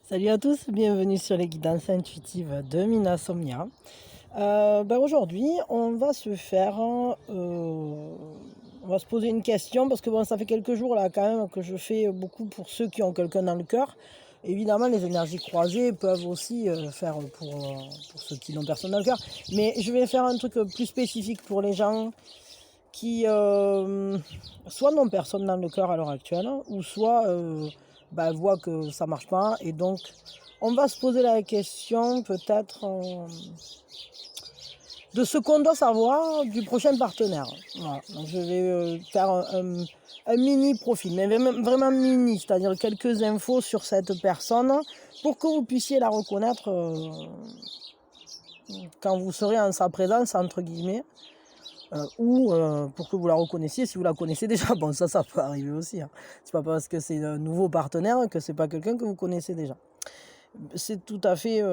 Salut à tous, bienvenue sur les guidances intuitives de Mina Somnia. Aujourd'hui, on va on va se poser une question parce que bon, ça fait quelques jours là quand même que je fais beaucoup pour ceux qui ont quelqu'un dans le cœur. Évidemment, les énergies croisées peuvent aussi faire pour ceux qui n'ont personne dans le cœur. Mais je vais faire un truc plus spécifique pour les gens qui soit n'ont personne dans le cœur à l'heure actuelle, ou soit voient que ça marche pas. Et donc, on va se poser la question peut-être de ce qu'on doit savoir du prochain partenaire. Voilà. Donc, je vais faire un mini profil, mais vraiment mini, c'est-à-dire quelques infos sur cette personne pour que vous puissiez la reconnaître quand vous serez en sa présence, entre guillemets. Ou pour que vous la reconnaissiez si vous la connaissez déjà. Bon, ça peut arriver aussi, hein. C'est pas parce que c'est un nouveau partenaire que c'est pas quelqu'un que vous connaissez déjà. C'est tout à fait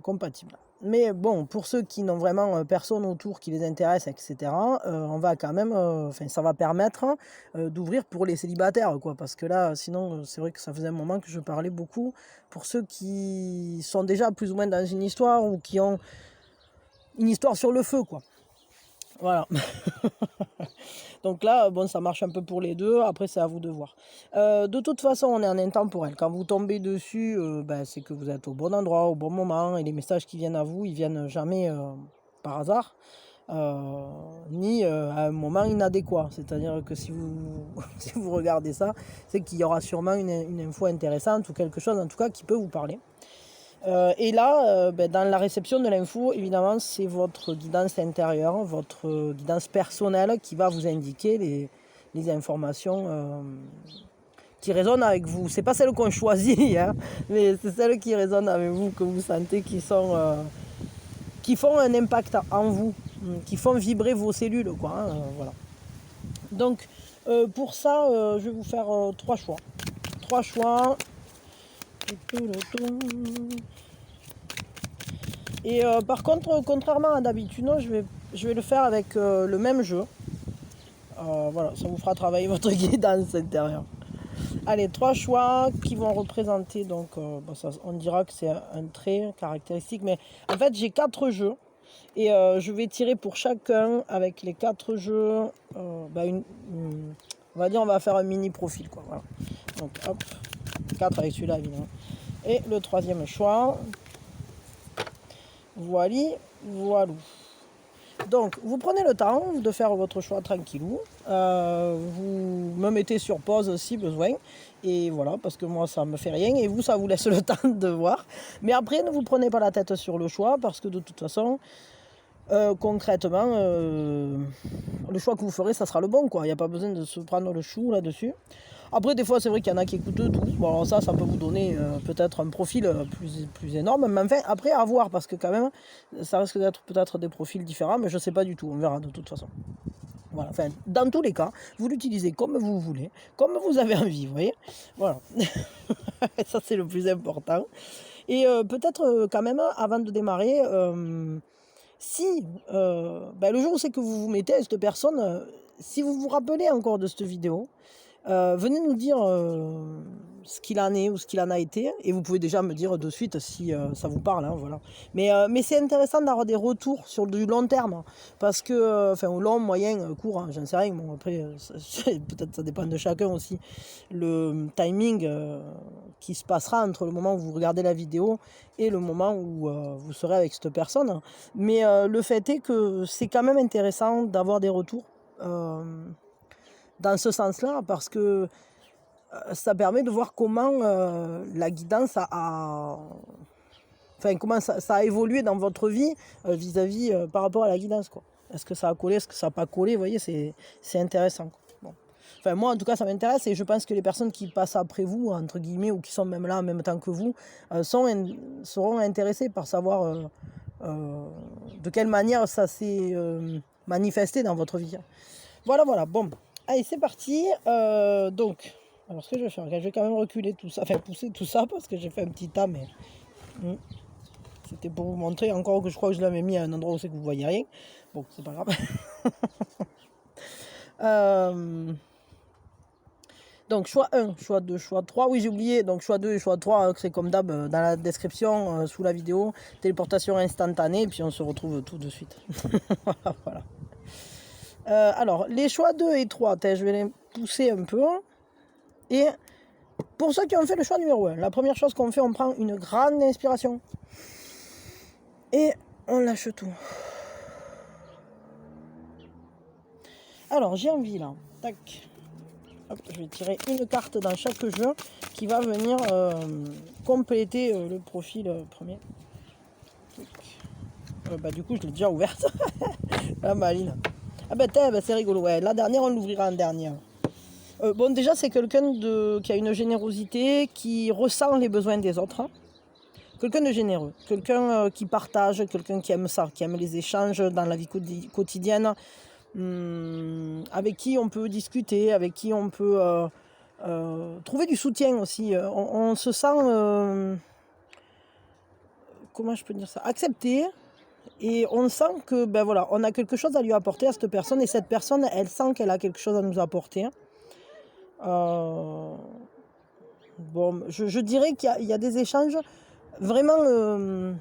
compatible. Mais bon, pour ceux qui n'ont vraiment personne autour qui les intéresse, etc., on va quand même, ça va permettre d'ouvrir pour les célibataires, quoi. Parce que là, sinon, c'est vrai que ça faisait un moment que je parlais beaucoup pour ceux qui sont déjà plus ou moins dans une histoire ou qui ont une histoire sur le feu, quoi. Voilà. Donc là, bon, ça marche un peu pour les deux. Après, c'est à vous de voir. De toute façon, on est en intemporel. Quand vous tombez dessus, c'est que vous êtes au bon endroit, au bon moment. Et les messages qui viennent à vous, ils viennent jamais par hasard, ni à un moment inadéquat. C'est-à-dire que si vous, si vous regardez ça, c'est qu'il y aura sûrement une info intéressante ou quelque chose, en tout cas, qui peut vous parler. Et là, dans la réception de l'info, évidemment, c'est votre guidance intérieure, votre guidance personnelle qui va vous indiquer les informations qui résonnent avec vous. C'est pas celles qu'on choisit, hein, mais c'est celles qui résonnent avec vous, que vous sentez qui font un impact en vous, qui font vibrer vos cellules, quoi, hein, voilà. Donc, pour ça, je vais vous faire trois choix. Trois choix. Et par contre, contrairement à d'habitude, je vais le faire avec le même jeu. Voilà, ça vous fera travailler votre guidance intérieure. Allez, trois choix qui vont représenter, donc on dira que c'est un trait caractéristique, mais en fait j'ai quatre jeux. Et je vais tirer pour chacun avec les quatre jeux, on va dire on va faire un mini profil, quoi. Voilà. Donc hop, 4 avec celui-là évidemment. Et le troisième choix, voili, voilou. Donc, vous prenez le temps de faire votre choix tranquillou. Vous me mettez sur pause si besoin. Et voilà, parce que moi, ça me fait rien. Et vous, ça vous laisse le temps de voir. Mais après, ne vous prenez pas la tête sur le choix, parce que de toute façon, concrètement, le choix que vous ferez, ça sera le bon, quoi. Il n'y a pas besoin de se prendre le chou là-dessus. Après, des fois, c'est vrai qu'il y en a qui écoutent tout. Bon, alors ça peut vous donner peut-être un profil plus énorme. Mais enfin, après, à voir, parce que quand même, ça risque d'être peut-être des profils différents, mais je ne sais pas du tout. On verra de toute façon. Voilà. Enfin, dans tous les cas, vous l'utilisez comme vous voulez, comme vous avez envie, vous voyez. Voilà. Ça, c'est le plus important. Et peut-être quand même, avant de démarrer, si le jour où c'est que vous vous mettez à cette personne, si vous vous rappelez encore de cette vidéo, venez nous dire ce qu'il en est ou ce qu'il en a été. Et vous pouvez déjà me dire de suite si ça vous parle, hein, voilà. Mais c'est intéressant d'avoir des retours sur du long terme. Hein, parce que, au long, moyen, court, hein, j'en sais rien. Bon, après, peut-être ça dépend de chacun aussi. Le timing qui se passera entre le moment où vous regardez la vidéo et le moment où vous serez avec cette personne. Mais le fait est que c'est quand même intéressant d'avoir des retours. Dans ce sens-là, parce que ça permet de voir comment la guidance comment ça a évolué dans votre vie vis-à-vis par rapport à la guidance, quoi. Est-ce que ça a collé, est-ce que ça n'a pas collé, vous voyez, c'est intéressant, quoi. Bon. Enfin, moi, en tout cas, ça m'intéresse et je pense que les personnes qui passent après vous, entre guillemets, ou qui sont même là en même temps que vous, seront intéressées par savoir de quelle manière ça s'est manifesté dans votre vie. Voilà, voilà, bon. Allez, c'est parti. Donc, alors ce que je vais faire, je vais quand même reculer tout ça, enfin pousser tout ça parce que j'ai fait un petit tas, mais c'était pour vous montrer encore que je crois que je l'avais mis à un endroit où c'est que vous voyez rien. Bon, c'est pas grave. Donc choix 1, choix 2, choix 3. Oui, j'ai oublié. Donc choix 2 et choix 3, c'est comme d'hab dans la description sous la vidéo. Téléportation instantanée, puis on se retrouve tout de suite. Voilà. Alors, les choix 2 et 3, je vais les pousser un peu. Et pour ceux qui ont fait le choix numéro 1, la première chose qu'on fait, on prend une grande inspiration. Et on lâche tout. Alors, j'ai envie là. Tac. Hop, je vais tirer une carte dans chaque jeu qui va venir compléter le profil premier. Du coup, je l'ai déjà ouverte. La maline. Ah c'est rigolo. Ouais. La dernière, on l'ouvrira en dernière. Bon, déjà, c'est quelqu'un qui a une générosité, qui ressent les besoins des autres. Hein. Quelqu'un de généreux, quelqu'un qui partage, quelqu'un qui aime ça, qui aime les échanges dans la vie quotidienne. Avec qui on peut discuter, avec qui on peut trouver du soutien aussi. On se sent, comment je peux dire ça, accepté, et on sent que voilà, on a quelque chose à lui apporter à cette personne, et cette personne, elle sent qu'elle a quelque chose à nous apporter. Bon, je dirais qu'il y a des échanges vraiment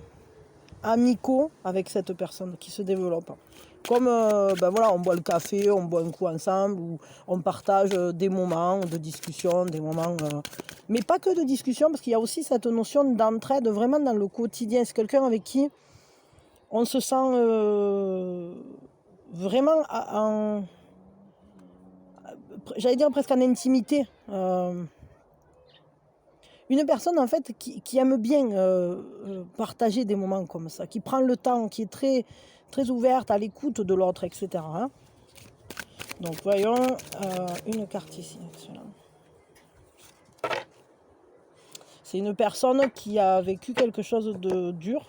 amicaux avec cette personne qui se développent. Comme voilà, on boit le café, on boit un coup ensemble, ou on partage des moments de discussion, des moments... mais pas que de discussion, parce qu'il y a aussi cette notion d'entraide vraiment dans le quotidien. C'est quelqu'un avec qui on se sent vraiment j'allais dire presque en intimité. Une personne en fait qui aime bien partager des moments comme ça, qui prend le temps, qui est très, très ouverte à l'écoute de l'autre, etc. Hein. Donc voyons une carte ici. Excellent. C'est une personne qui a vécu quelque chose de dur,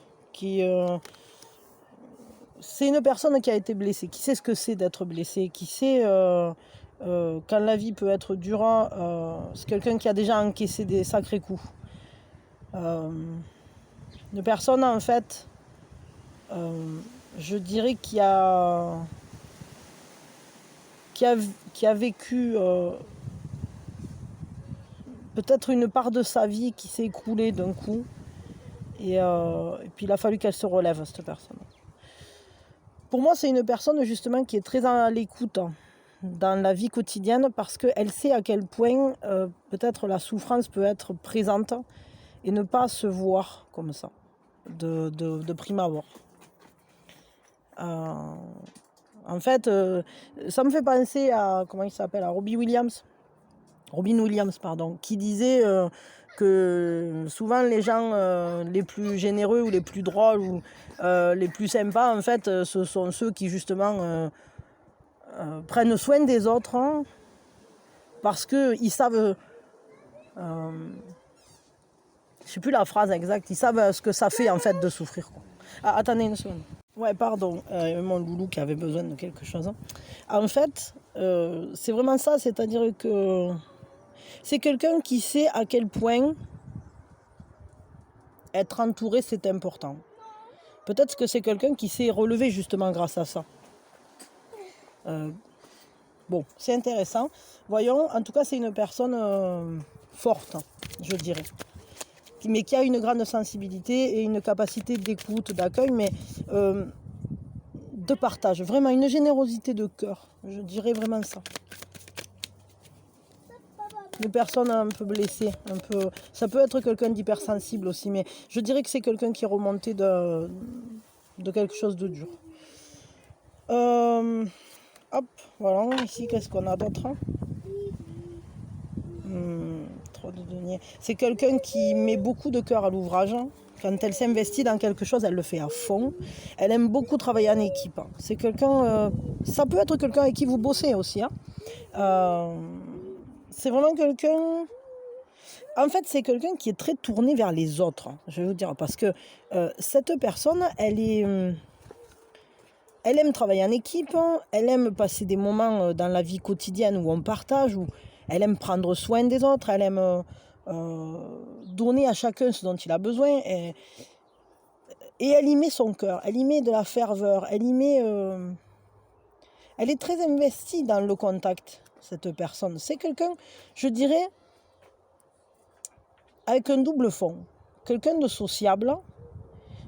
c'est une personne qui a été blessée, qui sait ce que c'est d'être blessé, qui sait quand la vie peut être dure. C'est quelqu'un qui a déjà encaissé des sacrés coups. Une personne en fait, je dirais qui a vécu peut-être une part de sa vie qui s'est écroulée d'un coup, et puis il a fallu qu'elle se relève, cette personne. Pour moi, c'est une personne justement qui est très à l'écoute dans la vie quotidienne, parce qu'elle sait à quel point peut-être la souffrance peut être présente et ne pas se voir comme ça, de prime abord. En fait, ça me fait penser à, comment il s'appelle, à Robin Williams, qui disait que souvent les gens les plus généreux ou les plus drôles ou les plus sympas, en fait, ce sont ceux qui justement prennent soin des autres, hein, parce qu'ils savent, je sais plus la phrase exacte, ils savent ce que ça fait en fait de souffrir, quoi. Ah, attendez une seconde. Ouais, pardon, mon loulou qui avait besoin de quelque chose. Hein. En fait, c'est vraiment ça, c'est-à-dire que c'est quelqu'un qui sait à quel point être entouré, c'est important. Peut-être que c'est quelqu'un qui s'est relevé justement grâce à ça. Bon, c'est intéressant. Voyons, en tout cas, c'est une personne forte, je dirais. Mais qui a une grande sensibilité et une capacité d'écoute, d'accueil, mais de partage. Vraiment, une générosité de cœur. Je dirais vraiment ça. Une personne un peu blessée, ça peut être quelqu'un d'hypersensible aussi, mais je dirais que c'est quelqu'un qui est remonté de quelque chose de dur. Hop, voilà, ici, qu'est-ce qu'on a d'autre, hein? Trop de deniers. C'est quelqu'un qui met beaucoup de cœur à l'ouvrage. Quand elle s'investit dans quelque chose, elle le fait à fond. Elle aime beaucoup travailler en équipe. C'est quelqu'un, ça peut être quelqu'un avec qui vous bossez aussi. Hein. C'est vraiment quelqu'un... En fait, c'est quelqu'un qui est très tourné vers les autres, je vais vous dire. Parce que cette personne, elle aime travailler en équipe. Elle aime passer des moments dans la vie quotidienne où on partage, où elle aime prendre soin des autres. Elle aime donner à chacun ce dont il a besoin. Et elle y met son cœur. Elle y met de la ferveur. Elle est très investie dans le contact cette personne. C'est quelqu'un, je dirais, avec un double fond. Quelqu'un de sociable,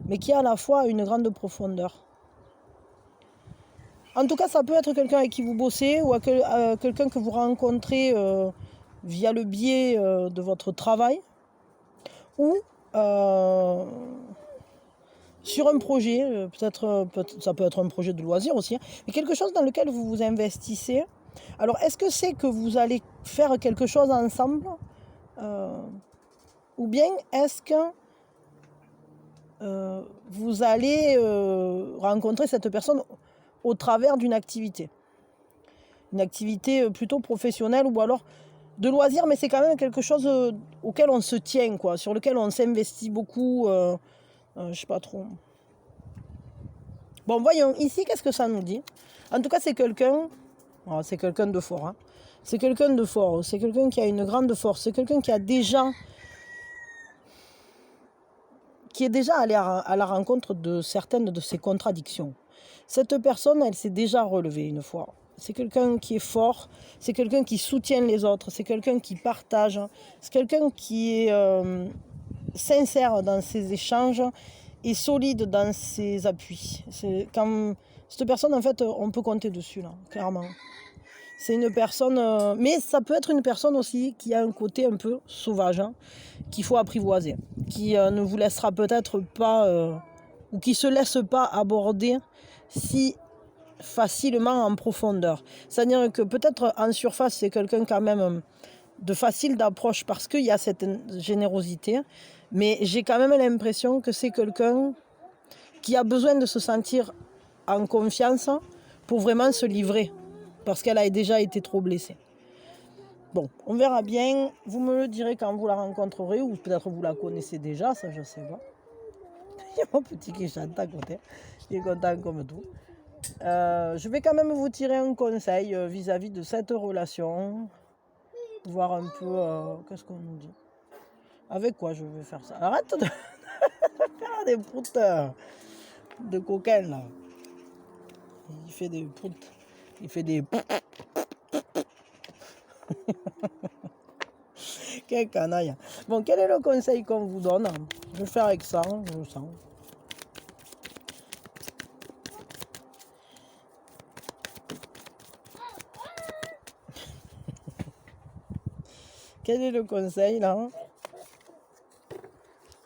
mais qui a à la fois une grande profondeur. En tout cas, ça peut être quelqu'un avec qui vous bossez ou quelqu'un que vous rencontrez via le biais de votre travail ou sur un projet, ça peut être un projet de loisir aussi, mais quelque chose dans lequel vous vous investissez. Alors, est-ce que c'est que vous allez faire quelque chose ensemble ou bien est-ce que vous allez rencontrer cette personne au travers d'une activité. Une activité plutôt professionnelle ou alors de loisir, mais c'est quand même quelque chose auquel on se tient, quoi, sur lequel on s'investit beaucoup. Je sais pas trop. Bon, voyons, ici, qu'est-ce que ça nous dit? En tout cas, c'est quelqu'un de fort. Hein. C'est quelqu'un de fort, c'est quelqu'un qui a une grande force, c'est quelqu'un qui est déjà allé à la rencontre de certaines de ses contradictions. Cette personne, elle s'est déjà relevée une fois. C'est quelqu'un qui est fort, c'est quelqu'un qui soutient les autres, c'est quelqu'un qui partage, c'est quelqu'un qui est sincère dans ses échanges et solide dans ses appuis. Cette personne, en fait, on peut compter dessus, là, clairement. C'est une personne, mais ça peut être une personne aussi qui a un côté un peu sauvage, hein, qu'il faut apprivoiser, qui ne vous laissera peut-être pas, ou qui ne se laisse pas aborder si facilement en profondeur. C'est-à-dire que peut-être en surface, c'est quelqu'un quand même de facile d'approche parce qu'il y a cette générosité, mais j'ai quand même l'impression que c'est quelqu'un qui a besoin de se sentir en confiance pour vraiment se livrer, parce qu'elle a déjà été trop blessée. Bon, on verra bien, vous me le direz quand vous la rencontrerez, ou peut-être vous la connaissez déjà, ça je sais pas. Il y a mon petit qui chante à côté, il est content comme tout. Je vais quand même vous tirer un conseil vis-à-vis de cette relation, voir un peu qu'est-ce qu'on nous dit. Avec quoi je vais faire ça? Arrête de faire des proutes de coquin là. Il fait des proutes. Il fait des... Quel canaille. Bon, quel est le conseil qu'on vous donne? Je vais faire avec ça, je le sens. Quel est le conseil là?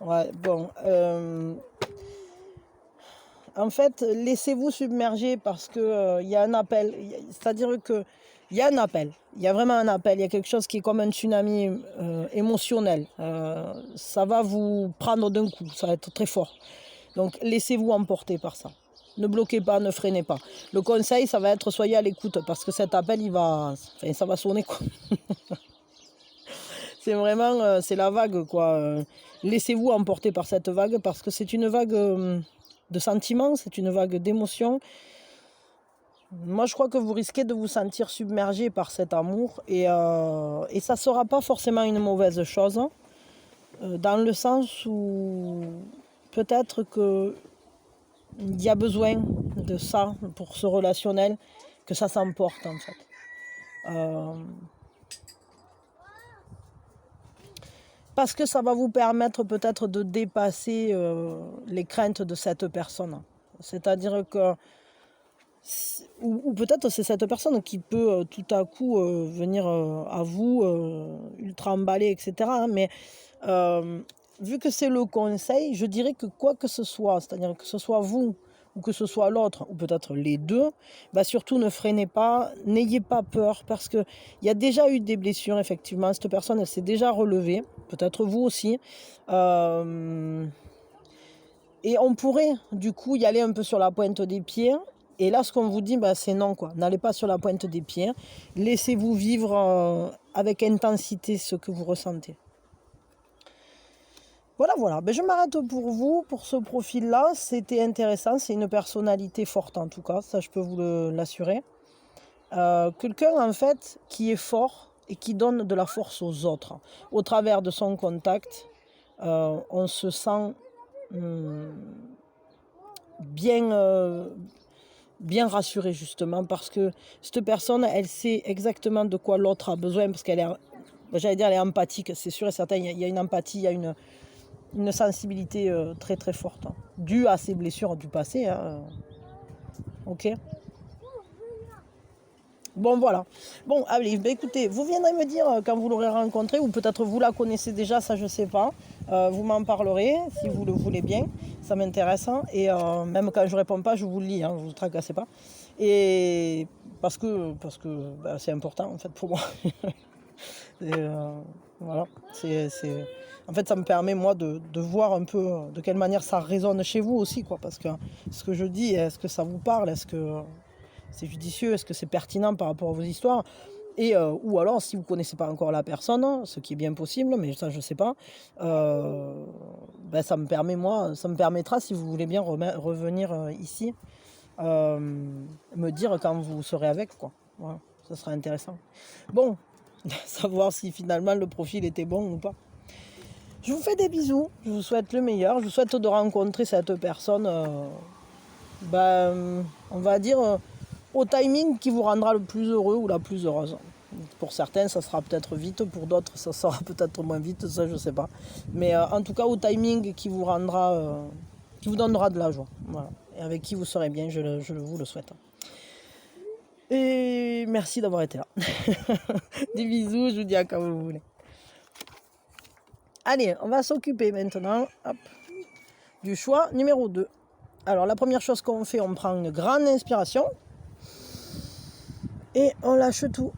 Ouais, bon. En fait, laissez-vous submerger parce que y a un appel. C'est-à-dire que il y a un appel. Il y a vraiment un appel. Il y a quelque chose qui est comme un tsunami émotionnel. Ça va vous prendre d'un coup. Ça va être très fort. Donc, laissez-vous emporter par ça. Ne bloquez pas, ne freinez pas. Le conseil, ça va être soyez à l'écoute parce que cet appel, ça va sonner quoi. C'est vraiment, c'est la vague quoi. Laissez-vous emporter par cette vague parce que c'est une vague de sentiments, c'est une vague d'émotions. Moi, je crois que vous risquez de vous sentir submergé par cet amour et ça ne sera pas forcément une mauvaise chose, dans le sens où peut-être qu'il y a besoin de ça pour ce relationnel, que ça s'emporte en fait. Parce que ça va vous permettre peut-être de dépasser les craintes de cette personne. C'est-à-dire que ou peut-être c'est cette personne qui peut tout à coup venir à vous ultra emballé, etc. Hein, mais vu que c'est le conseil, je dirais que quoi que ce soit, c'est-à-dire que ce soit vous ou que ce soit l'autre, ou peut-être les deux, bah surtout ne freinez pas, n'ayez pas peur, parce qu'il y a déjà eu des blessures, effectivement, cette personne, elle s'est déjà relevée, peut-être vous aussi. Et on pourrait, du coup, y aller un peu sur la pointe des pieds. Et là, ce qu'on vous dit, bah, c'est non, quoi. N'allez pas sur la pointe des pieds. Laissez-vous vivre avec intensité ce que vous ressentez. Voilà. Ben, je m'arrête pour vous, pour ce profil-là. C'était intéressant. C'est une personnalité forte, en tout cas. Ça, je peux vous l'assurer. Quelqu'un, en fait, qui est fort et qui donne de la force aux autres. Au travers de son contact, on se sent bien bien rassuré justement parce que cette personne, elle sait exactement de quoi l'autre a besoin parce qu'elle est, j'allais dire, elle est empathique, c'est sûr et certain, il y a une empathie, il y a une sensibilité très très forte, hein, due à ses blessures du passé, hein, ok. Bon, voilà. Bon, allez, bah, écoutez, vous viendrez me dire quand vous l'aurez rencontrée, ou peut-être vous la connaissez déjà, ça je sais pas. Vous m'en parlerez si vous le voulez bien, ça m'intéresse, hein. Et même quand je réponds pas, je vous le lis, hein, vous ne tracassez pas. Et parce que bah, c'est important en fait pour moi. Et, voilà, en fait, ça me permet, moi, de voir un peu de quelle manière ça résonne chez vous aussi, quoi. Parce que ce que je dis, est-ce que ça vous parle? Est-ce que c'est judicieux? Est-ce que c'est pertinent par rapport à vos histoires? Et, ou alors, si vous ne connaissez pas encore la personne, ce qui est bien possible, mais ça, je ne sais pas, ben, ça me permet, moi, ça me permettra, si vous voulez bien revenir ici, me dire quand vous serez avec, quoi. Voilà, ça sera intéressant. Bon, savoir si finalement le profil était bon ou pas. Je vous fais des bisous, je vous souhaite le meilleur, je vous souhaite de rencontrer cette personne, on va dire, au timing qui vous rendra le plus heureux ou la plus heureuse. Pour certains, ça sera peut-être vite, pour d'autres, ça sera peut-être moins vite, ça je sais pas. Mais en tout cas, au timing qui vous rendra, qui vous donnera de la joie. Voilà. Et avec qui vous serez bien, je vous le souhaite. Et merci d'avoir été là. Des bisous, je vous dis à quand vous voulez. Allez, on va s'occuper maintenant du choix numéro 2. Alors, la première chose qu'on fait, on prend une grande inspiration et on lâche tout.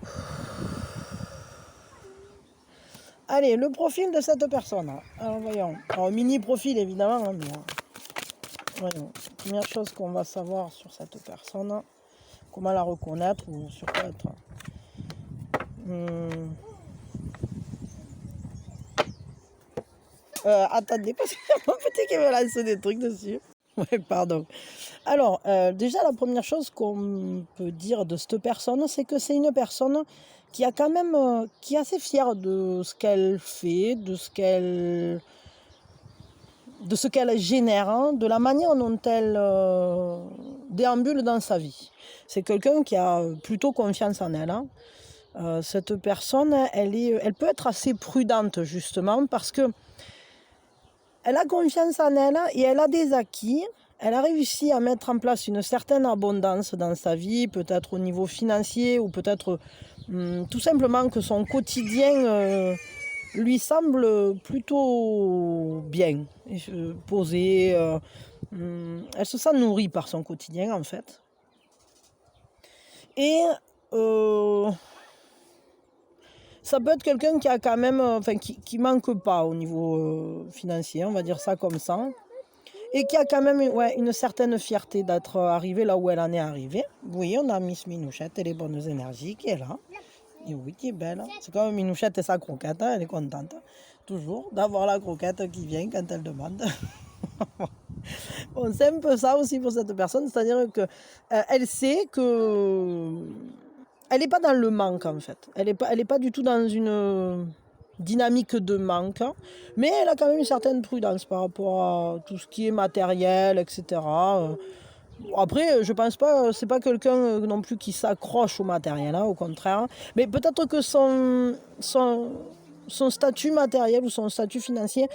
Allez, le profil de cette personne. Alors, voyons. Alors, mini profil, évidemment. Hein, mais, voyons. Première chose qu'on va savoir sur cette personne, comment la reconnaître ou sur quoi être. Attendez, parce qu'il y a mon petit qui me lance des trucs dessus. Ouais, pardon. Alors, déjà, la première chose qu'on peut dire de cette personne, c'est que c'est une personne qui a quand même, qui est assez fière de ce qu'elle fait, de ce qu'elle génère, hein, de la manière dont elle déambule dans sa vie. C'est quelqu'un qui a plutôt confiance en elle, hein. Cette personne, elle peut être assez prudente justement parce que elle a confiance en elle et elle a des acquis. Elle a réussi à mettre en place une certaine abondance dans sa vie, peut-être au niveau financier ou peut-être tout simplement que son quotidien lui semble plutôt bien, posé. Elle se sent nourrie par son quotidien en fait. Et ça peut être quelqu'un qui a quand même, qui manque pas au niveau financier, on va dire ça comme ça. Et qui a quand même une certaine fierté d'être arrivée là où elle en est arrivée. Oui, on a Miss Minouchette et les bonnes énergies qui est là. Et oui, qui est belle. C'est comme Minouchette et sa croquette, hein, elle est contente. Toujours d'avoir la croquette qui vient quand elle demande. Bon, c'est un peu ça aussi pour cette personne, c'est-à-dire que elle sait que elle n'est pas dans le manque en fait. Elle est pas du tout dans une dynamique de manque, mais elle a quand même une certaine prudence par rapport à tout ce qui est matériel, etc. Après, je pense pas, c'est pas quelqu'un non plus qui s'accroche au matériel, hein, au contraire. Mais peut-être que son statut matériel ou son statut financier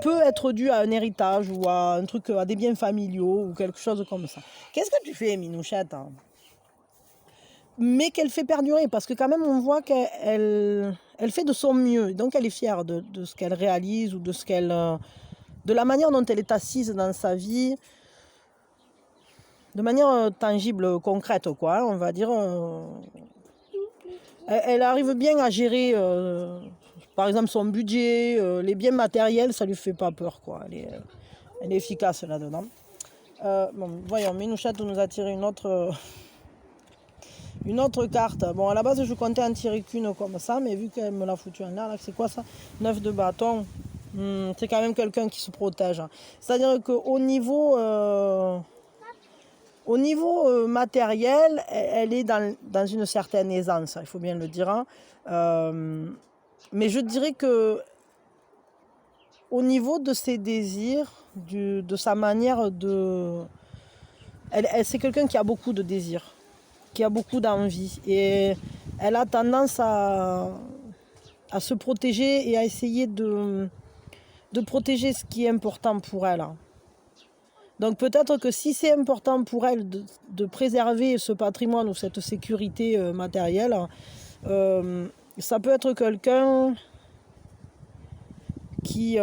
peut être dû à un héritage ou à un truc, à des biens familiaux ou quelque chose comme ça. Qu'est-ce que tu fais, Minouchette, hein? Mais qu'elle fait perdurer, parce que quand même on voit qu'elle fait de son mieux, donc elle est fière de ce qu'elle réalise ou de la manière dont elle est assise dans sa vie, de manière tangible, concrète, quoi, on va dire. Elle arrive bien à gérer, par exemple, son budget, les biens matériels, ça lui fait pas peur, quoi. Elle est efficace là-dedans. Bon, voyons, Minouchette nous a tiré une autre carte. Bon, à la base, je comptais en tirer qu'une comme ça, mais vu qu'elle me l'a foutu en l'air, là, c'est quoi ça? 9 de bâton. C'est quand même quelqu'un qui se protège. C'est-à-dire qu'au niveau, matériel, elle est dans une certaine aisance, il faut bien le dire, hein. Mais je dirais que au niveau de ses désirs, de sa manière c'est quelqu'un qui a beaucoup de désir, qui a beaucoup d'envie. Et elle a tendance à se protéger et à essayer de protéger ce qui est important pour elle. Donc peut-être que si c'est important pour elle de préserver ce patrimoine ou cette sécurité matérielle, ça peut être quelqu'un qui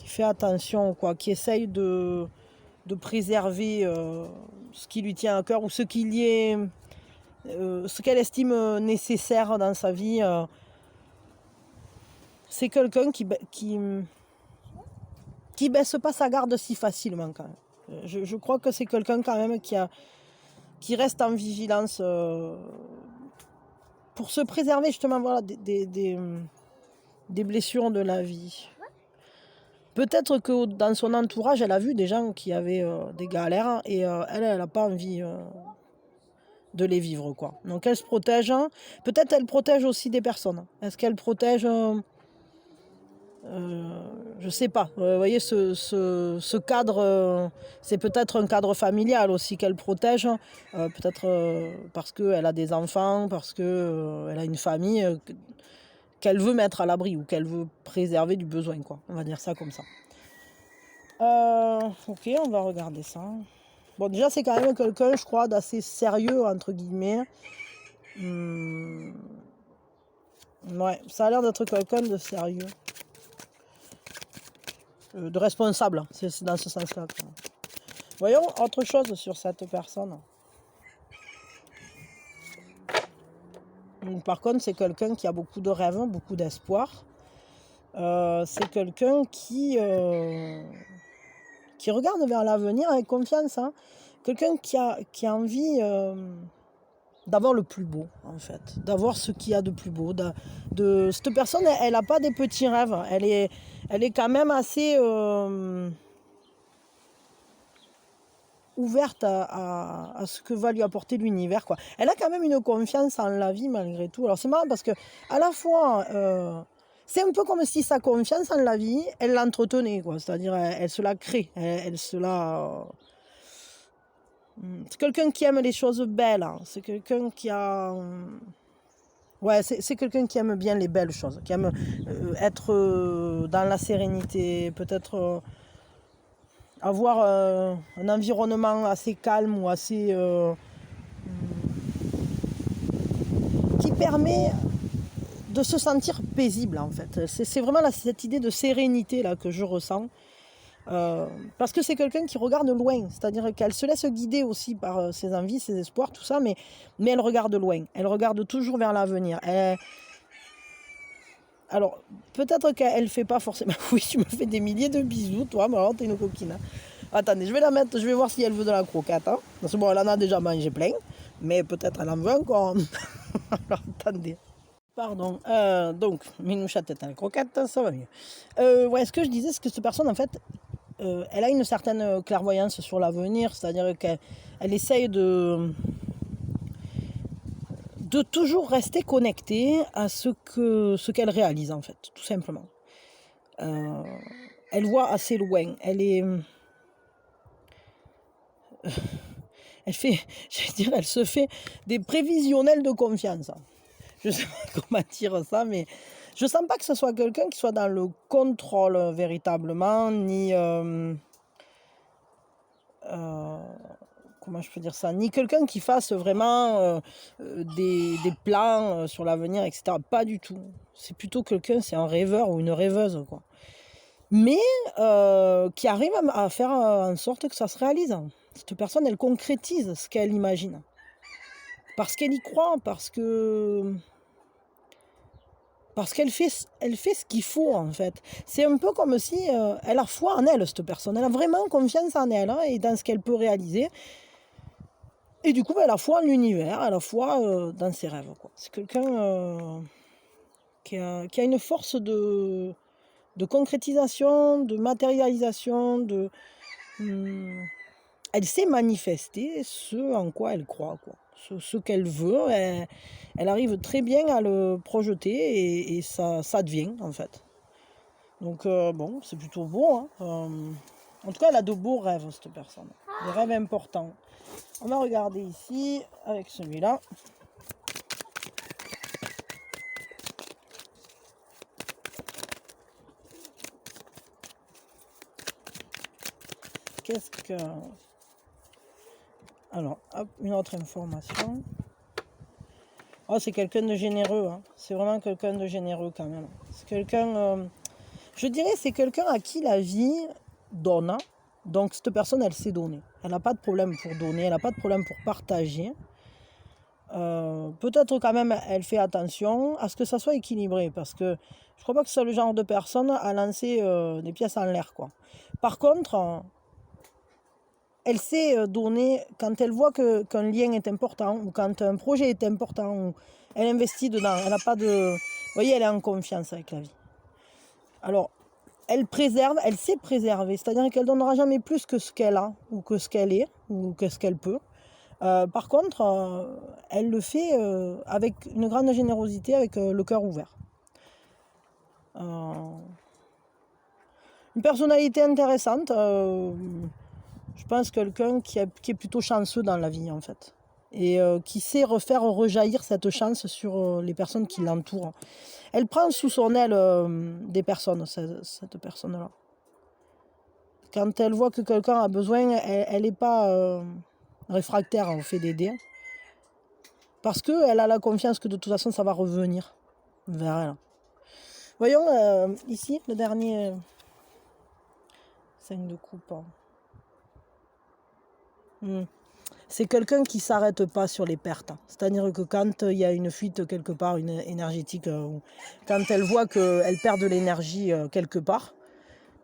fait attention, quoi, qui essaye de préserver ce qui lui tient à cœur ou ce qu'elle estime nécessaire dans sa vie. C'est quelqu'un qui baisse pas sa garde si facilement quand même. Je crois que c'est quelqu'un quand même qui reste en vigilance pour se préserver justement voilà, des blessures de la vie. Peut-être que dans son entourage, elle a vu des gens qui avaient des galères et elle n'a pas envie de les vivre, quoi. Donc elle se protège. Peut-être elle protège aussi des personnes. Est-ce qu'elle protège je sais pas. Vous voyez, ce cadre, c'est peut-être un cadre familial aussi qu'elle protège. Peut-être parce qu'elle a des enfants, parce qu'elle a une famille qu'elle veut mettre à l'abri ou qu'elle veut préserver du besoin, quoi. On va dire ça comme ça. Ok, on va regarder ça. Bon, déjà, c'est quand même quelqu'un, je crois, d'assez sérieux, entre guillemets. Ouais, ça a l'air d'être quelqu'un de sérieux. De responsable, c'est dans ce sens-là. Voyons autre chose sur cette personne. Par contre, c'est quelqu'un qui a beaucoup de rêves, beaucoup d'espoir. C'est quelqu'un qui regarde vers l'avenir avec confiance. Hein. Quelqu'un qui a envie d'avoir le plus beau, en fait. D'avoir ce qu'il y a de plus beau. Cette personne, elle n'a pas des petits rêves. Elle est quand même assez ouverte à ce que va lui apporter l'univers, quoi. Elle a quand même une confiance en la vie malgré tout. Alors c'est marrant parce que à la fois c'est un peu comme si sa confiance en la vie, elle l'entretenait, quoi. C'est-à-dire elle se la crée, elle se la c'est quelqu'un qui aime les choses belles, hein. C'est quelqu'un qui a ouais, c'est quelqu'un qui aime bien les belles choses, qui aime être dans la sérénité, peut-être avoir un environnement assez calme ou assez qui permet de se sentir paisible, en fait. C'est vraiment cette idée de sérénité là que je ressens. Parce que c'est quelqu'un qui regarde loin, c'est-à-dire qu'elle se laisse guider aussi par ses envies, ses espoirs, tout ça, mais elle regarde loin, elle regarde toujours vers l'avenir. Alors, peut-être qu'elle ne fait pas forcément... Oui, tu me fais des milliers de bisous, toi, mais alors t'es une coquine. Hein. Attendez, je vais la mettre, je vais voir si elle veut de la croquette. Hein. Parce que bon, elle en a déjà mangé plein, mais peut-être elle en veut encore. Alors, attendez. Pardon. Donc, Minouchette est à la croquette, ça va mieux. Ouais, ce que je disais, c'est que cette personne, en fait, elle a une certaine clairvoyance sur l'avenir, c'est-à-dire qu'elle essaye de toujours rester connectée à ce qu'elle réalise, en fait, tout simplement. Elle voit assez loin, elle se fait des prévisionnels de confiance. Je ne sais pas comment dire ça, mais je ne sens pas que ce soit quelqu'un qui soit dans le contrôle véritablement, ni... comment je peux dire ça, ni quelqu'un qui fasse vraiment des plans sur l'avenir, etc. Pas du tout. C'est plutôt quelqu'un, c'est un rêveur ou une rêveuse, quoi. Mais qui arrive à faire en sorte que ça se réalise. Cette personne, elle concrétise ce qu'elle imagine. Parce qu'elle y croit, parce qu'elle fait ce qu'il faut, en fait. C'est un peu comme si elle a foi en elle, cette personne. Elle a vraiment confiance en elle, hein, et dans ce qu'elle peut réaliser. Et du coup, elle a foi en l'univers, elle a foi dans ses rêves, quoi. C'est quelqu'un qui a une force de concrétisation, de matérialisation, elle sait manifester ce en quoi elle croit, quoi. Ce qu'elle veut, elle arrive très bien à le projeter et ça devient, en fait. Donc bon, c'est plutôt beau, hein. En tout cas, elle a de beaux rêves, cette personne. Des rêves importants. On va regarder ici, avec celui-là. Qu'est-ce que... Alors, hop, une autre information. Oh, c'est quelqu'un de généreux. Hein. C'est vraiment quelqu'un de généreux quand même. C'est quelqu'un... je dirais c'est quelqu'un à qui la vie donne. Donc cette personne, elle sait donner. Elle n'a pas de problème pour donner. Elle n'a pas de problème pour partager. Peut-être quand même, elle fait attention à ce que ça soit équilibré. Parce que je crois pas que c'est le genre de personne à lancer des pièces en l'air, quoi. Par contre... elle sait donner quand elle voit qu'un lien est important ou quand un projet est important, ou elle investit dedans. Elle n'a pas de... Vous voyez, elle est en confiance avec la vie. Alors, elle préserve, elle sait préserver, c'est-à-dire qu'elle ne donnera jamais plus que ce qu'elle a, ou que ce qu'elle est, ou que ce qu'elle peut. Par contre, elle le fait avec une grande générosité, avec le cœur ouvert. Une personnalité intéressante. Je pense quelqu'un qui est plutôt chanceux dans la vie, en fait. Et qui sait refaire rejaillir cette chance sur les personnes qui l'entourent. Elle prend sous son aile des personnes, cette personne-là. Quand elle voit que quelqu'un a besoin, elle n'est pas réfractaire au fait d'aider. Parce qu'elle a la confiance que de toute façon, ça va revenir vers elle. Voyons ici, le dernier 5 de coupe. C'est quelqu'un qui ne s'arrête pas sur les pertes. C'est-à-dire que quand il y a une fuite quelque part, une énergétique, quand elle voit qu'elle perd de l'énergie quelque part,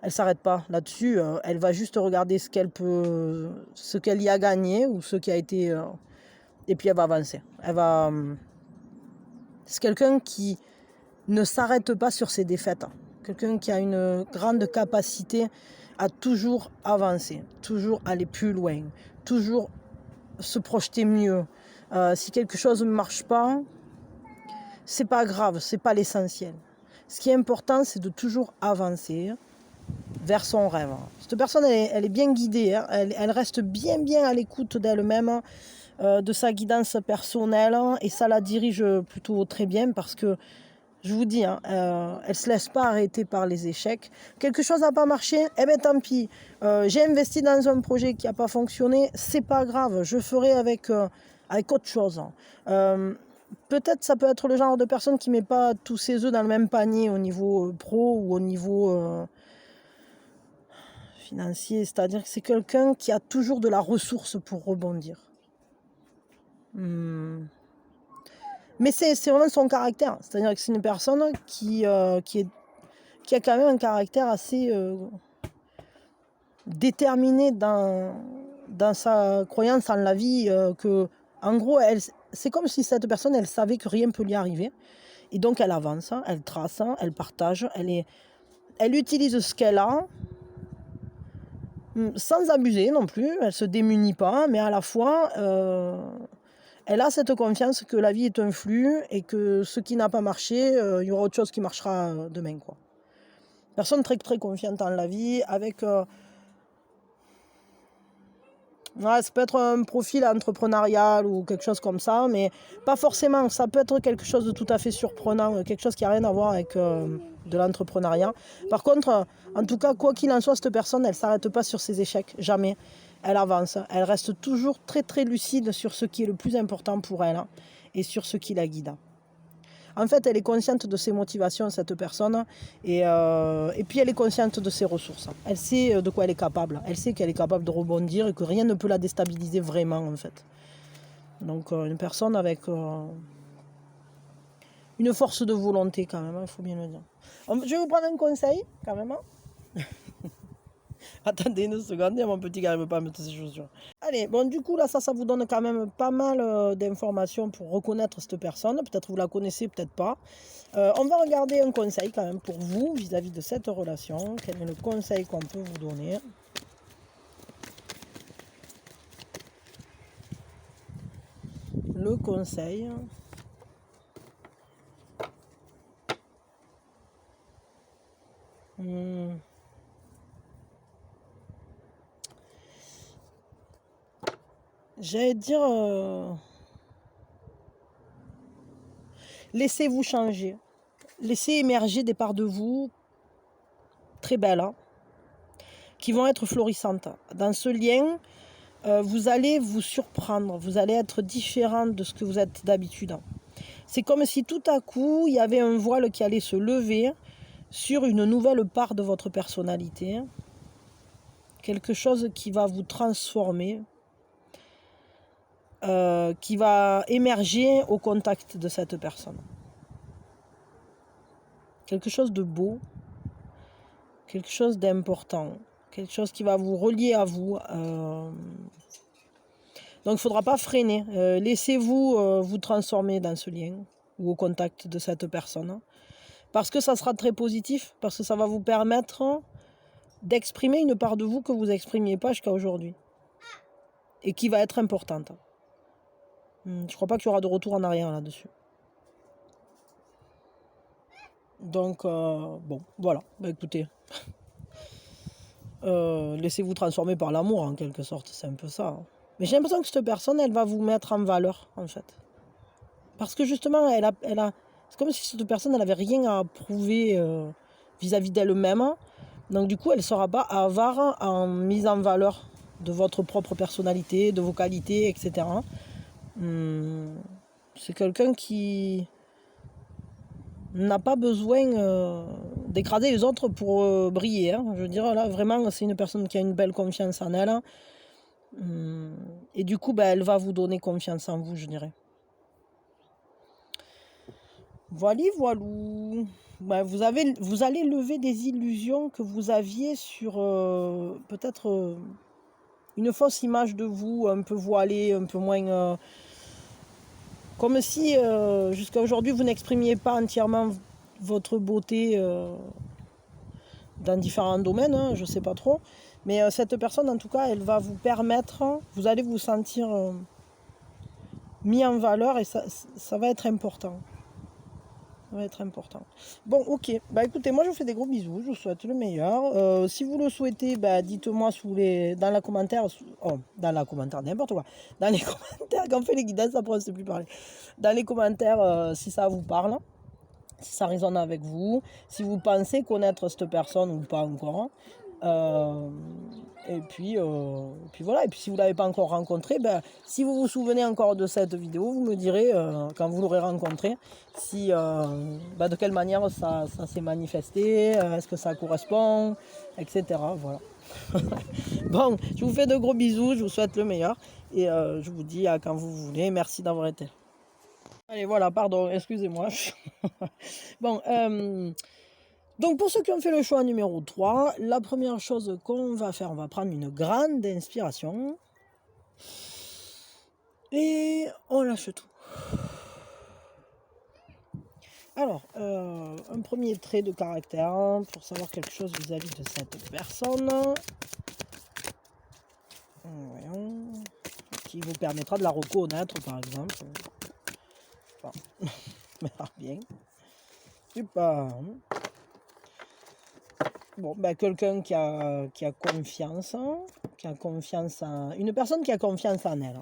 elle ne s'arrête pas là-dessus. Elle va juste regarder ce qu'elle y a gagné ou ce qui a été... et puis elle va avancer. C'est quelqu'un qui ne s'arrête pas sur ses défaites. Quelqu'un qui a une grande capacité à toujours avancer, toujours aller plus loin, toujours se projeter mieux. Si quelque chose ne marche pas, c'est pas grave, c'est pas l'essentiel. Ce qui est important, c'est de toujours avancer vers son rêve. Cette personne, elle est bien guidée, hein. Elle reste bien à l'écoute d'elle-même, de sa guidance personnelle, et ça la dirige plutôt très bien parce que je vous dis, hein, elle ne se laisse pas arrêter par les échecs. Quelque chose n'a pas marché, eh bien tant pis. J'ai investi dans un projet qui n'a pas fonctionné, c'est pas grave, je ferai avec autre chose. Peut-être ça peut être le genre de personne qui ne met pas tous ses œufs dans le même panier au niveau pro ou au niveau financier. C'est-à-dire que c'est quelqu'un qui a toujours de la ressource pour rebondir. Mais c'est vraiment son caractère. C'est-à-dire que c'est une personne qui a quand même un caractère assez déterminé dans sa croyance en la vie. En gros, c'est comme si cette personne, elle savait que rien ne peut lui arriver. Et donc, elle avance, elle trace, elle partage, elle utilise ce qu'elle a, sans abuser non plus. Elle ne se démunit pas, mais à la fois... elle a cette confiance que la vie est un flux et que ce qui n'a pas marché, il y aura autre chose qui marchera demain, quoi. Personne très confiante en la vie, avec... ouais, ça peut être un profil entrepreneurial ou quelque chose comme ça, mais pas forcément. Ça peut être quelque chose de tout à fait surprenant, quelque chose qui n'a rien à voir avec de l'entrepreneuriat. Par contre, en tout cas, quoi qu'il en soit, cette personne, elle ne s'arrête pas sur ses échecs, jamais. Elle avance, elle reste toujours très lucide sur ce qui est le plus important pour elle, hein, et sur ce qui la guide. En fait, elle est consciente de ses motivations, cette personne, et puis elle est consciente de ses ressources. Elle sait de quoi elle est capable. Elle sait qu'elle est capable de rebondir et que rien ne peut la déstabiliser vraiment, en fait. Donc, une personne avec une force de volonté, quand même, il faut bien le dire. Je vais vous prendre un conseil, quand même. Attendez une seconde, il y a mon petit qui n'arrive pas à mettre ses chaussures. Allez, bon, du coup, là, ça vous donne quand même pas mal d'informations pour reconnaître cette personne. Peut-être vous la connaissez, peut-être pas. On va regarder un conseil quand même pour vous vis-à-vis de cette relation. Quel est le conseil qu'on peut vous donner? Le conseil. j'allais dire, laissez-vous changer. Laissez émerger des parts de vous très belles, hein, qui vont être florissantes. Dans ce lien, vous allez vous surprendre, vous allez être différent de ce que vous êtes d'habitude. C'est comme si tout à coup, il y avait un voile qui allait se lever sur une nouvelle part de votre personnalité. Quelque chose qui va vous transformer, qui va émerger au contact de cette personne. Quelque chose de beau, quelque chose d'important, quelque chose qui va vous relier à vous. Donc il ne faudra pas freiner. Laissez-vous vous transformer dans ce lien ou au contact de cette personne. Parce que ça sera très positif, parce que ça va vous permettre d'exprimer une part de vous que vous n'exprimiez pas jusqu'à aujourd'hui. Et qui va être importante. Je ne crois pas qu'il y aura de retour en arrière là-dessus. Donc, bon, voilà. Bah, écoutez. Laissez-vous transformer par l'amour, en quelque sorte. C'est un peu ça. Hein. Mais j'ai l'impression que cette personne, elle va vous mettre en valeur, en fait. Parce que justement, c'est comme si cette personne, elle n'avait rien à prouver vis-à-vis d'elle-même. Donc du coup, elle ne sera pas avare en mise en valeur de votre propre personnalité, de vos qualités, etc. C'est quelqu'un qui n'a pas besoin d'écraser les autres pour briller. Hein. Je veux dire, là, vraiment, c'est une personne qui a une belle confiance en elle. Et du coup, elle va vous donner confiance en vous, je dirais. Voilà, voilou. Vous allez lever des illusions que vous aviez sur peut-être une fausse image de vous, un peu voilée, un peu moins... comme si jusqu'à aujourd'hui vous n'exprimiez pas entièrement votre beauté dans différents domaines, hein, je ne sais pas trop. Mais cette personne, en tout cas, elle va vous permettre, vous allez vous sentir mis en valeur et ça va être important. Ça va être important. Bon, ok. Écoutez, moi je vous fais des gros bisous. Je vous souhaite le meilleur. Si vous le souhaitez, dites-moi dans la commentaire. Dans la commentaire, n'importe quoi. Dans les commentaires, quand on fait les guidages, après on ne sait plus parler. Dans les commentaires, si ça vous parle, si ça résonne avec vous, si vous pensez connaître cette personne ou pas encore. Et puis voilà. Et puis si vous ne l'avez pas encore rencontré, si vous vous souvenez encore de cette vidéo, vous me direz quand vous l'aurez rencontré si, de quelle manière ça s'est manifesté, est-ce que ça correspond, etc. Voilà. Bon, je vous fais de gros bisous, je vous souhaite le meilleur et je vous dis à quand vous voulez. Merci d'avoir été là. Allez, voilà, pardon, excusez-moi. Bon, donc pour ceux qui ont fait le choix numéro 3, la première chose qu'on va faire, on va prendre une grande inspiration. Et on lâche tout. Alors, un premier trait de caractère pour savoir quelque chose vis-à-vis de cette personne. Voyons. Qui vous permettra de la reconnaître, par exemple. Enfin, bien. Super. Bon, quelqu'un qui a confiance, une personne qui a confiance en elle.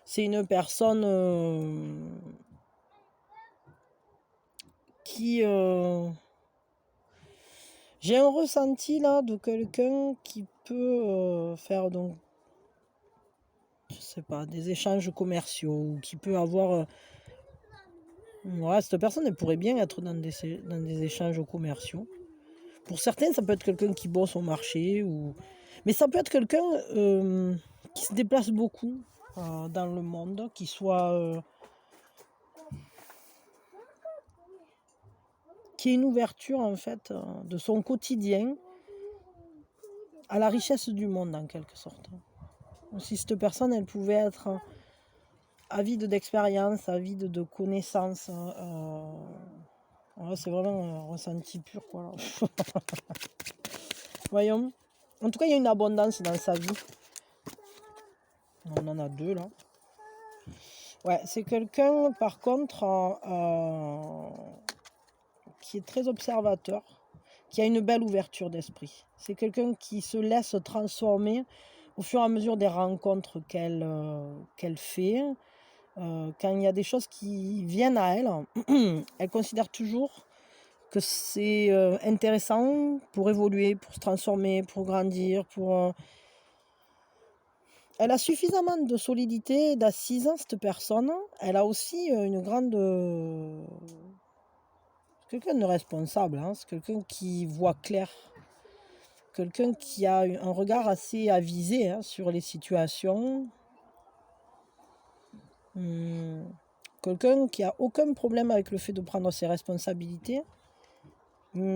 C'est une personne qui... j'ai un ressenti là de quelqu'un qui peut faire donc, je sais pas, des échanges commerciaux, ou qui peut avoir... cette personne, elle pourrait bien être dans des échanges commerciaux. Pour certains, ça peut être quelqu'un qui bosse au marché, mais ça peut être quelqu'un qui se déplace beaucoup dans le monde, qui ait une ouverture en fait de son quotidien à la richesse du monde en quelque sorte. Si cette personne, elle pouvait être avide d'expérience, avide de connaissances, c'est vraiment un ressenti pur, quoi. Voyons. En tout cas, il y a une abondance dans sa vie. On en a deux là. Ouais, c'est quelqu'un par contre qui est très observateur, qui a une belle ouverture d'esprit. C'est quelqu'un qui se laisse transformer au fur et à mesure des rencontres qu'elle fait, quand il y a des choses qui viennent à elle, elle considère toujours que c'est intéressant pour évoluer, pour se transformer, pour grandir, Elle a suffisamment de solidité, d'assise, cette personne. Elle a aussi une grande... quelqu'un de responsable, hein. C'est quelqu'un qui voit clair. Quelqu'un qui a un regard assez avisé, hein, sur les situations. Quelqu'un qui a aucun problème avec le fait de prendre ses responsabilités.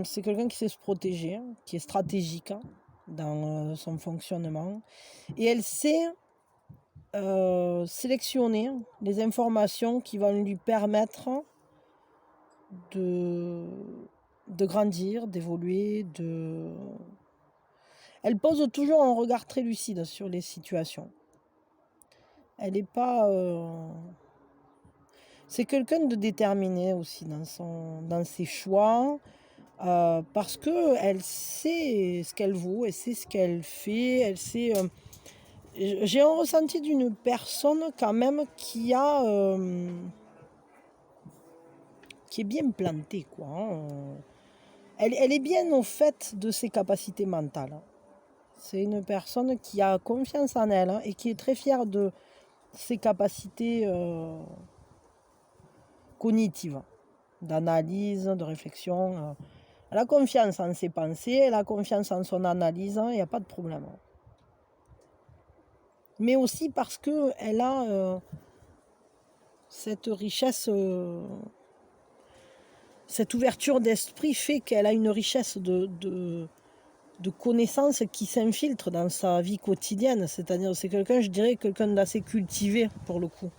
C'est quelqu'un qui sait se protéger, hein, qui est stratégique, hein, dans son fonctionnement. Et elle sait sélectionner les informations qui vont lui permettre de grandir, d'évoluer. Elle pose toujours un regard très lucide sur les situations. Elle n'est pas... C'est quelqu'un de déterminé aussi dans ses choix, parce qu'elle sait ce qu'elle vaut, elle sait ce qu'elle fait, elle sait... J'ai un ressenti d'une personne quand même qui est bien plantée, quoi, hein. Elle est bien au fait de ses capacités mentales. C'est une personne qui a confiance en elle, hein, et qui est très fière de ses capacités cognitives, d'analyse, de réflexion. Elle a confiance en ses pensées, elle a confiance en son analyse, il n'y a pas de problème. Mais aussi parce qu'elle a cette richesse, cette ouverture d'esprit fait qu'elle a une richesse de connaissances qui s'infiltrent dans sa vie quotidienne. C'est-à-dire, c'est quelqu'un, je dirais, quelqu'un d'assez cultivé pour le coup.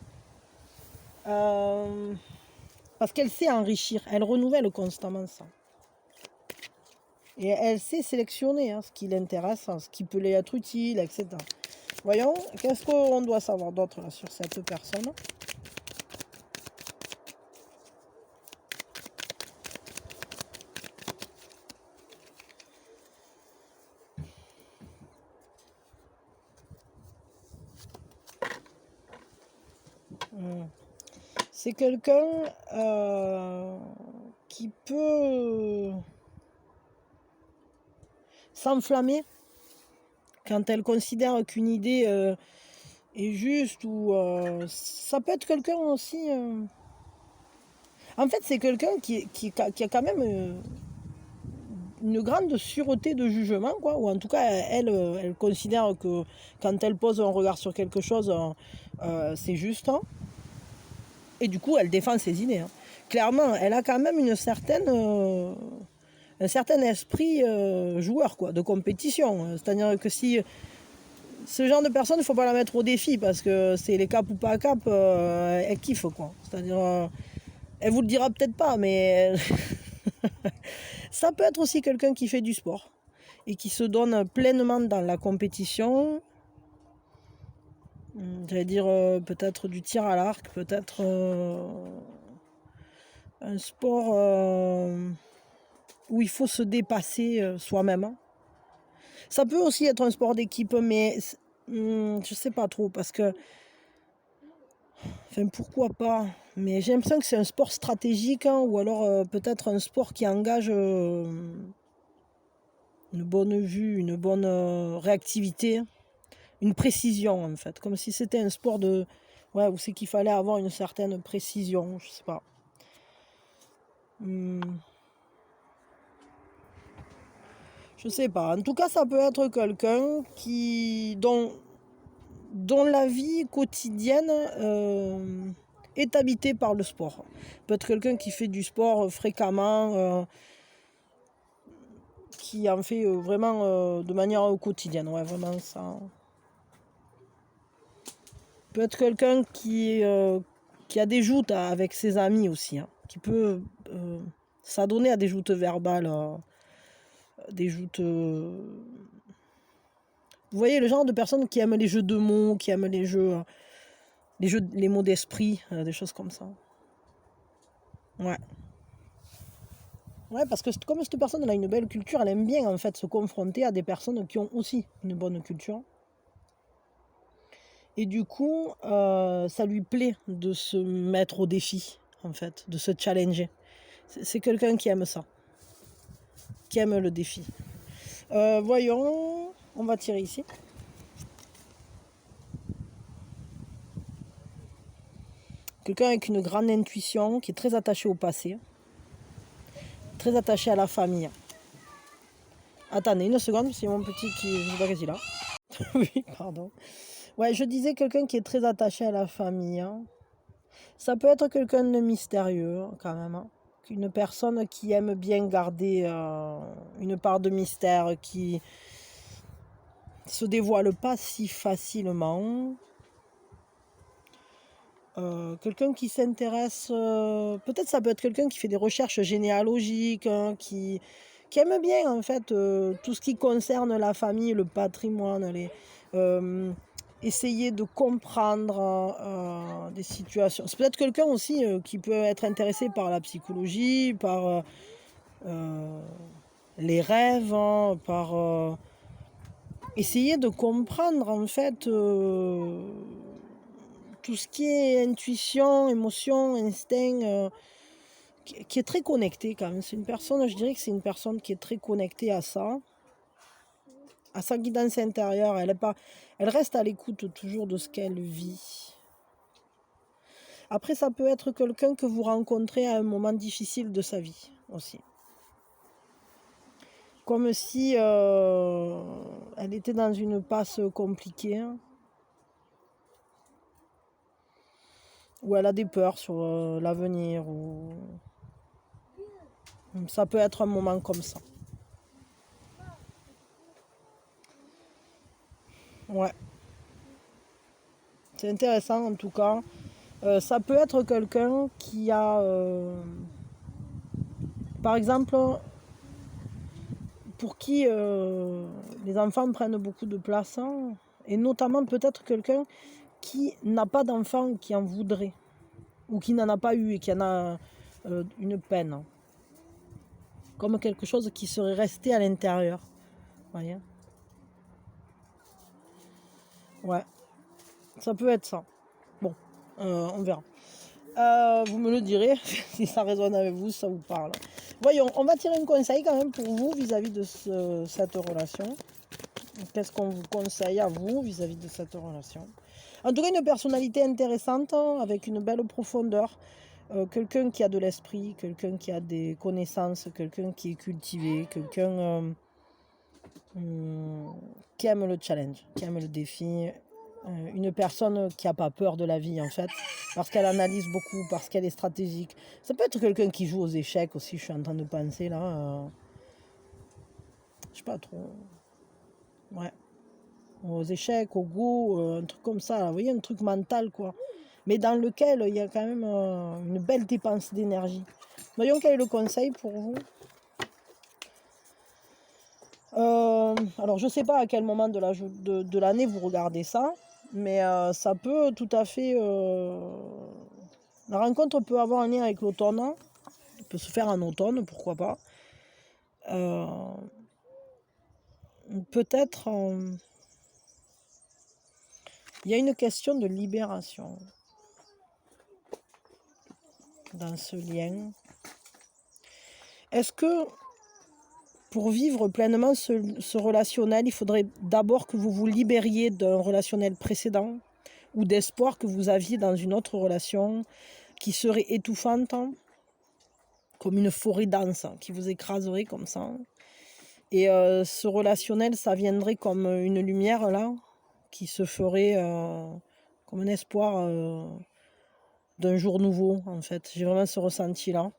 Parce qu'elle sait enrichir, elle renouvelle constamment ça. Et elle sait sélectionner, hein, ce qui l'intéresse, ce qui peut lui être utile, etc. Voyons, qu'est-ce qu'on doit savoir d'autre là, sur cette personne ? C'est quelqu'un qui peut s'enflammer quand elle considère qu'une idée est juste, ou ça peut être quelqu'un aussi... En fait, c'est quelqu'un qui a quand même une grande sûreté de jugement, quoi. Ou en tout cas, elle considère que quand elle pose un regard sur quelque chose, c'est juste, hein. Et du coup, elle défend ses idées, hein. Clairement, elle a quand même un certain esprit joueur, quoi, de compétition. C'est-à-dire que si ce genre de personne, il ne faut pas la mettre au défi, parce que c'est les cap ou pas cap, elle kiffe, quoi. C'est-à-dire, elle vous le dira peut-être pas, mais ça peut être aussi quelqu'un qui fait du sport et qui se donne pleinement dans la compétition. J'allais dire peut-être du tir à l'arc, peut-être un sport où il faut se dépasser soi-même. Ça peut aussi être un sport d'équipe, mais je sais pas trop, parce que... Enfin, pourquoi pas? Mais j'ai l'impression que c'est un sport stratégique, hein, ou alors peut-être un sport qui engage une bonne vue, une bonne réactivité, une précision en fait. Comme si c'était un sport de... Ouais, où c'est qu'il fallait avoir une certaine précision, je sais pas. Je sais pas. En tout cas, ça peut être quelqu'un dont la vie quotidienne est habitée par le sport. Peut être quelqu'un qui fait du sport fréquemment, qui en fait vraiment de manière quotidienne. Ouais, vraiment ça. Peut être quelqu'un qui a des joutes avec ses amis aussi, hein, qui peut s'adonner à des joutes verbales, des joutes... Vous voyez, le genre de personne qui aime les jeux de mots, qui aime les mots d'esprit, des choses comme ça. Ouais. Ouais, parce que comme cette personne elle a une belle culture, elle aime bien en fait se confronter à des personnes qui ont aussi une bonne culture. Et du coup, ça lui plaît de se mettre au défi, en fait, de se challenger. C'est quelqu'un qui aime ça, qui aime le défi. Voyons, on va tirer ici. Quelqu'un avec une grande intuition, qui est très attaché au passé, très attaché à la famille. Attendez une seconde, c'est mon petit qui... Je sais pas qu'est-ce qu'il a. Oui, pardon. Ouais, je disais quelqu'un qui est très attaché à la famille. Hein. Ça peut être quelqu'un de mystérieux, quand même. Hein. Une personne qui aime bien garder une part de mystère, qui se dévoile pas si facilement. Quelqu'un qui s'intéresse, peut-être ça peut être quelqu'un qui fait des recherches généalogiques, hein, qui aime bien en fait tout ce qui concerne la famille, le patrimoine, essayer de comprendre des situations. C'est peut-être quelqu'un aussi qui peut être intéressé par la psychologie, par les rêves, hein, par essayer de comprendre en fait tout ce qui est intuition, émotion, instinct, qui est très connecté quand même. C'est une personne, je dirais que c'est une personne qui est très connectée à ça, à sa guidance intérieure. Elle reste à l'écoute toujours de ce qu'elle vit. Après, ça peut être quelqu'un que vous rencontrez à un moment difficile de sa vie aussi. Comme si elle était dans une passe compliquée. Ou elle a des peurs sur l'avenir. Ou... Ça peut être un moment comme ça. Ouais. C'est intéressant en tout cas. Ça peut être quelqu'un qui a... par exemple, pour qui les enfants prennent beaucoup de place. Hein, et notamment peut-être quelqu'un qui n'a pas d'enfant, qui en voudrait. Ou qui n'en a pas eu et qui en a une peine. Comme quelque chose qui serait resté à l'intérieur. Voyez ? Ouais. Ça peut être ça. Bon, on verra. Vous me le direz si ça résonne avec vous, si ça vous parle. Voyons, on va tirer un conseil quand même pour vous vis-à-vis de cette relation. Qu'est-ce qu'on vous conseille à vous vis-à-vis de cette relation? En tout cas, une personnalité intéressante, avec une belle profondeur. Quelqu'un qui a de l'esprit, quelqu'un qui a des connaissances, quelqu'un qui est cultivé, quelqu'un qui aime le challenge, qui aime le défi. Une personne qui n'a pas peur de la vie en fait, parce qu'elle analyse beaucoup, parce qu'elle est stratégique. Ça peut être quelqu'un qui joue aux échecs aussi, je suis en train de penser là. Je sais pas trop. Ouais. Aux échecs, au go, un truc comme ça. Vous voyez, un truc mental quoi. Mais dans lequel il y a quand même une belle dépense d'énergie. Voyons quel est le conseil pour vous. Alors je sais pas à quel moment de l'année vous regardez ça. Mais ça peut tout à fait... La rencontre peut avoir un lien avec l'automne. Elle peut se faire en automne, pourquoi pas. Peut-être... il y a une question de libération dans ce lien. Est-ce que pour vivre pleinement ce relationnel, il faudrait d'abord que vous vous libériez d'un relationnel précédent ou d'espoir que vous aviez dans une autre relation qui serait étouffante, comme une forêt dense qui vous écraserait comme ça. Et ce relationnel, ça viendrait comme une lumière là, qui se ferait comme un espoir d'un jour nouveau en fait. J'ai vraiment ce ressenti là.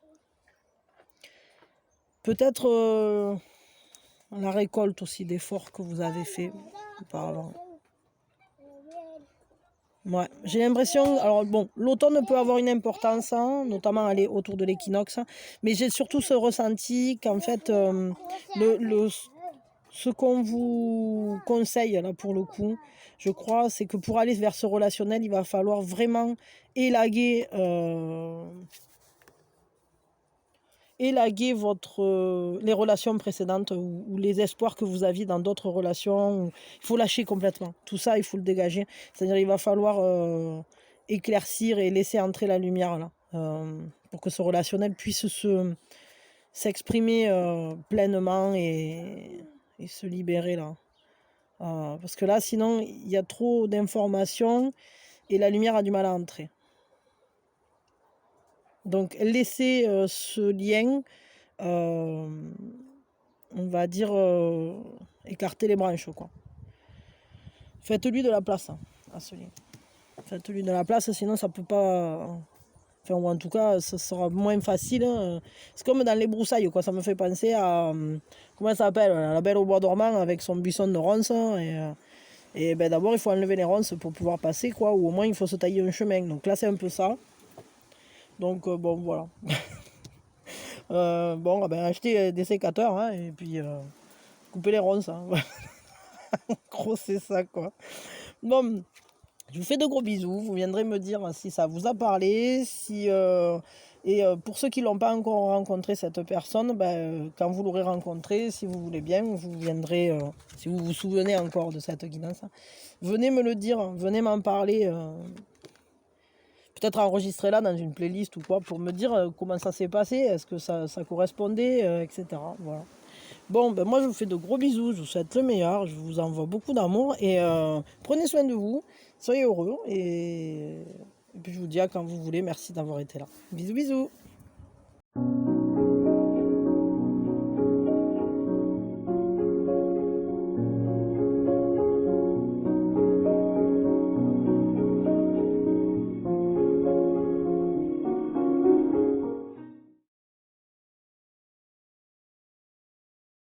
Peut-être la récolte aussi d'efforts que vous avez fait auparavant. Ouais, j'ai l'impression, alors bon, l'automne peut avoir une importance, hein, notamment aller autour de l'équinoxe, hein, mais j'ai surtout ce ressenti qu'en fait, ce qu'on vous conseille là pour le coup, je crois, c'est que pour aller vers ce relationnel, il va falloir vraiment élaguer élaguer les relations précédentes ou les espoirs que vous aviez dans d'autres relations. Il faut lâcher complètement. Tout ça, il faut le dégager. C'est-à-dire il va falloir éclaircir et laisser entrer la lumière là, pour que ce relationnel puisse s'exprimer pleinement et se libérer là. Parce que là, sinon, il y a trop d'informations et la lumière a du mal à entrer. Donc, laissez ce lien, on va dire, écarter les branches, quoi. Faites-lui de la place à ce lien. Faites-lui de la place, sinon ça peut pas... Enfin, ou en tout cas, ça sera moins facile. C'est comme dans les broussailles, quoi. Ça me fait penser à... comment ça s'appelle, La Belle au bois dormant avec son buisson de ronces. Et ben, d'abord, il faut enlever les ronces pour pouvoir passer, quoi. Ou au moins, il faut se tailler un chemin. Donc là, c'est un peu ça. Donc, bon, voilà. Bon, ben, achetez des sécateurs, hein, et puis coupez les ronces. Hein. En gros, c'est ça, quoi. Bon, je vous fais de gros bisous. Vous viendrez me dire si ça vous a parlé. Et pour ceux qui ne l'ont pas encore rencontré, cette personne, ben, quand vous l'aurez rencontré, si vous voulez bien, vous viendrez, si vous vous souvenez encore de cette guidance, venez me le dire, venez m'en parler. Peut-être enregistrer là dans une playlist ou quoi pour me dire comment ça s'est passé, est-ce que ça correspondait, etc. Voilà. Bon, ben moi je vous fais de gros bisous, je vous souhaite le meilleur, je vous envoie beaucoup d'amour et prenez soin de vous, soyez heureux et puis je vous dis à quand vous voulez, merci d'avoir été là. Bisous bisous.